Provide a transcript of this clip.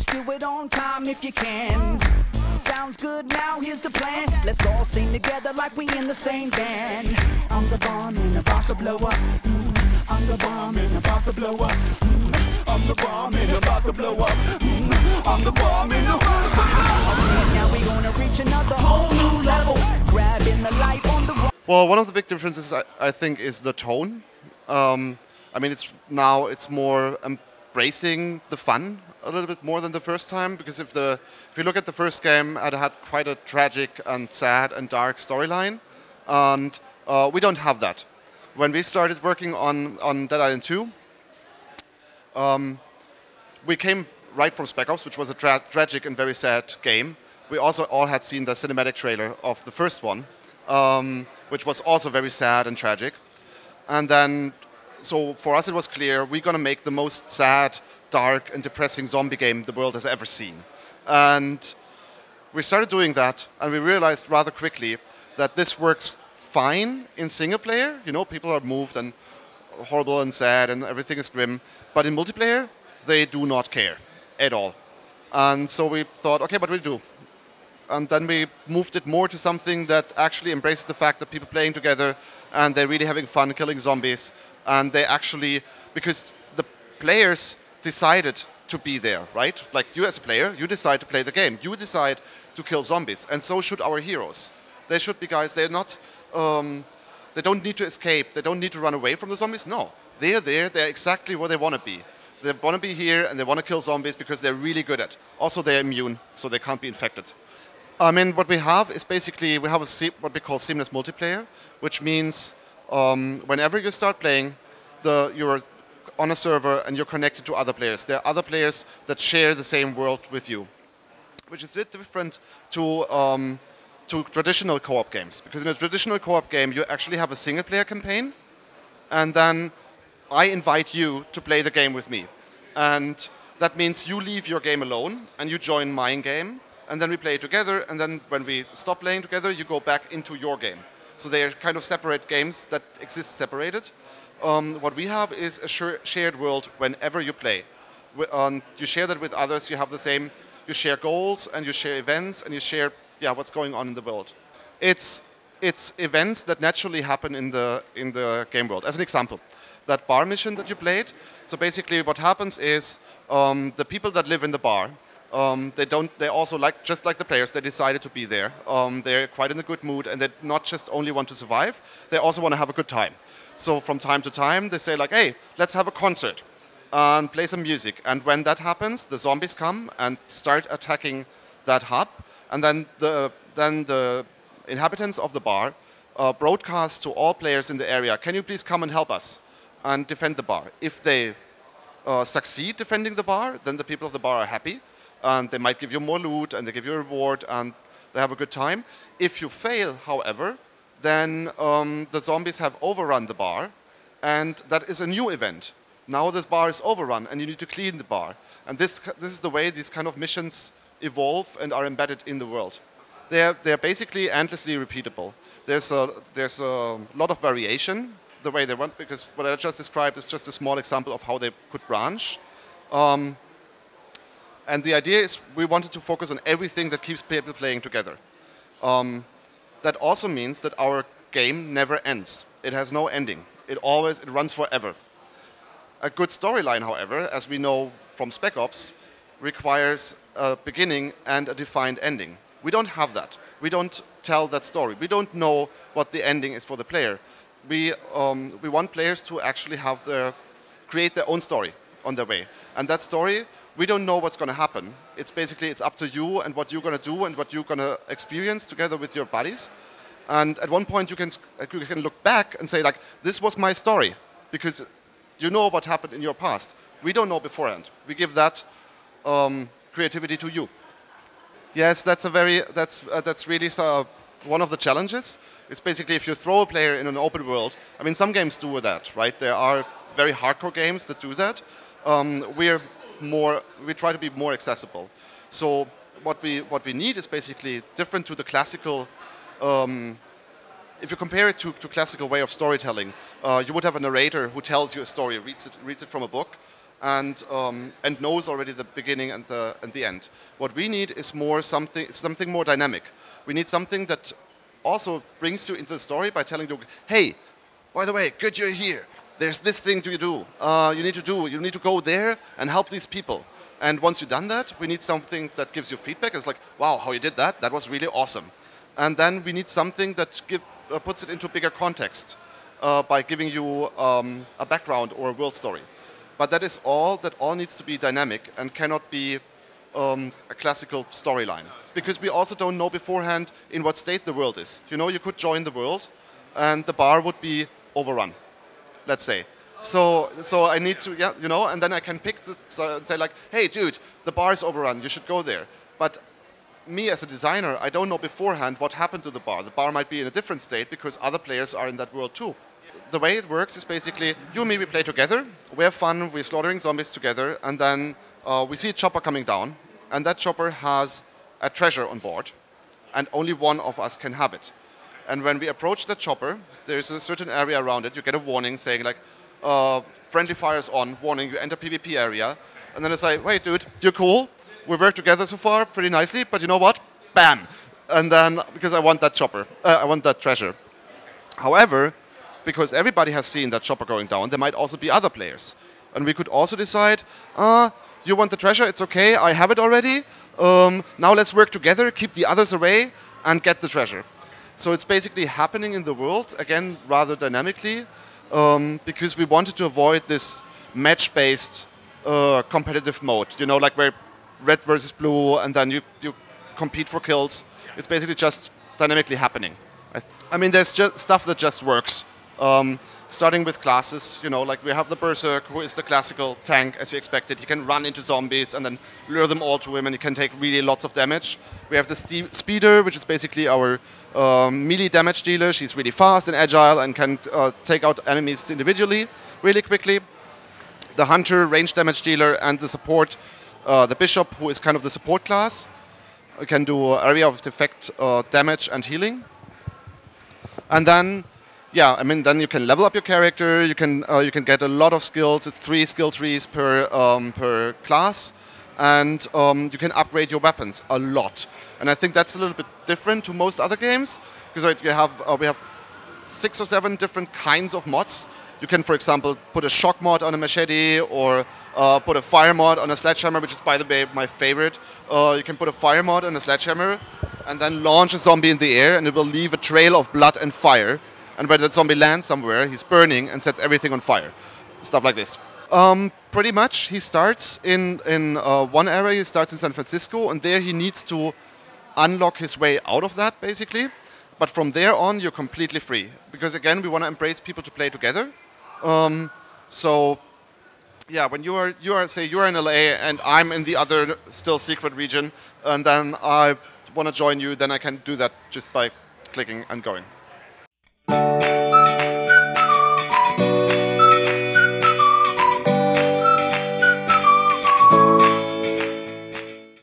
Let's do it on time if you can. Sounds good, now here's the plan. Let's all sing together like we in the same band. I'm the bomb and about to blow up. I'm the bomb and about to blow up. I'm the bomb and about to blow up. I'm the bomb and about to blow up. Now we gonna reach another whole new level. Grabbing the light on the. Well, one of the big differences I think is the tone. I mean, it's more embracing the fun a little bit more than the first time, because if you look at the first game, it had quite a tragic and sad and dark storyline, and we don't have that. When we started working on Dead Island 2, we came right from Spec Ops, which was a tragic and very sad game. We also all had seen the cinematic trailer of the first one, which was also very sad and tragic. And then, so for us it was clear, we're going to make the most sad, dark and depressing zombie game the world has ever seen. And we started doing that, and we realized rather quickly that this works fine in single player. You know, people are moved and horrible and sad and everything is grim. But in multiplayer, they do not care at all. And so we thought, okay, what do we do? And then we moved it more to something that actually embraces the fact that people playing together and they're really having fun killing zombies. And they actually, because the players decided to be there, right? Like you as a player, you decide to play the game. You decide to kill zombies. And so should our heroes. They should be guys, they're not, they don't need to escape. They don't need to run away from the zombies. No, they're there. They're exactly where they want to be. They want to be here and they want to kill zombies because they're really good at it. Also, they're immune, so they can't be infected. I mean, what we have is basically, we have what we call seamless multiplayer, which means whenever you start playing, you're on a server and you're connected to other players. There are other players that share the same world with you, which is a bit different to traditional co-op games. Because in a traditional co-op game, you actually have a single-player campaign, and then I invite you to play the game with me. And that means you leave your game alone and you join my game, and then we play together, and then when we stop playing together, you go back into your game. So they are kind of separate games that exist separated. What we have is a shared world whenever you play. You share that with others, you have the same, you share goals, and you share events, and you share what's going on in the world. It's events that naturally happen in the game world. As an example, that bar mission that you played, so basically what happens is the people that live in the bar, they also, just like the players, they decided to be there. They're quite in a good mood, and they not just only want to survive, they also want to have a good time. So from time to time, they say like, hey, let's have a concert and play some music. And when that happens, the zombies come and start attacking that hub. And then the inhabitants of the bar broadcast to all players in the area, can you please come and help us and defend the bar? If they succeed defending the bar, then the people of the bar are happy. And they might give you more loot, and they give you a reward, and they have a good time. If you fail, however, then the zombies have overrun the bar, and that is a new event. Now this bar is overrun, and you need to clean the bar. And this is the way these kind of missions evolve and are embedded in the world. They're basically endlessly repeatable. There's a lot of variation the way they want, because what I just described is just a small example of how they could branch. And the idea is we wanted to focus on everything that keeps people playing together. That also means that our game never ends. It has no ending. It runs forever. A good storyline, however, as we know from Spec Ops, requires a beginning and a defined ending. We don't have that. We don't tell that story. We don't know what the ending is for the player. We want players to actually create their own story on their way. And that story, we don't know what's going to happen. It's up to you and what you're going to do and what you're going to experience together with your buddies. And at one point you can look back and say like, this was my story, because you know what happened in your past. We don't know beforehand. We give that creativity to you. Yes, that's really one of the challenges. It's basically if you throw a player in an open world. I mean, some games do that, right? There are very hardcore games that do that. We try to be more accessible. So what we need is basically different to the classical. If you compare it to classical way of storytelling, you would have a narrator who tells you a story, reads it from a book, and knows already the beginning and the end. What we need is something more dynamic. We need something that also brings you into the story by telling you, hey, by the way, good you're here. There's this thing to do. You need to go there and help these people. And once you've done that, we need something that gives you feedback. It's like, wow, how you did that? That was really awesome. And then we need something that puts it into bigger context by giving you a background or a world story. But that all needs to be dynamic and cannot be a classical storyline. Because we also don't know beforehand in what state the world is. You know, you could join the world and the bar would be overrun, let's say. So I need to, yeah, you know, and then I can pick and say like, hey dude, the bar is overrun, you should go there. But me as a designer, I don't know beforehand what happened to the bar. The bar might be in a different state because other players are in that world too. The way it works is basically, you and me, we play together, we have fun, we're slaughtering zombies together, and then we see a chopper coming down, and that chopper has a treasure on board, and only one of us can have it. And when we approach the chopper, there's a certain area around it, you get a warning saying like, friendly fire's on, warning, you enter PvP area, and then it's like, wait dude, you're cool, we work together so far pretty nicely, but you know what? Bam! And then, because I want that chopper, I want that treasure. However, because everybody has seen that chopper going down, there might also be other players. And we could also decide, you want the treasure, it's okay, I have it already, now let's work together, keep the others away, and get the treasure. So it's basically happening in the world, again, rather dynamically, because we wanted to avoid this match-based competitive mode, you know, like where red versus blue, and then you compete for kills. It's basically just dynamically happening. I mean, there's just stuff that just works. Starting with classes, you know, like we have the Berserk, who is the classical tank, as you expected. He can run into zombies and then lure them all to him, and he can take really lots of damage. We have the Speeder, which is basically our melee damage dealer. She's really fast and agile and can take out enemies individually really quickly. The Hunter, range damage dealer, and the support, the Bishop, who is kind of the support class. We can do area of effect damage and healing. And then, yeah, I mean, then you can level up your character. You can get a lot of skills. It's 3 skill trees per class, and you can upgrade your weapons a lot. And I think that's a little bit different to most other games because we have 6 or 7 different kinds of mods. You can, for example, put a shock mod on a machete, or put a fire mod on a sledgehammer, which is, by the way, my favorite. You can put a fire mod on a sledgehammer, and then launch a zombie in the air, and it will leave a trail of blood and fire. And when that zombie lands somewhere, he's burning and sets everything on fire. Stuff like this. Pretty much, he starts in one area. He starts in San Francisco, and there he needs to unlock his way out of that, basically. But from there on, you're completely free. Because again, we want to embrace people to play together. So, yeah, when you are say you're in LA and I'm in the other still secret region, and then I want to join you, then I can do that just by clicking and going.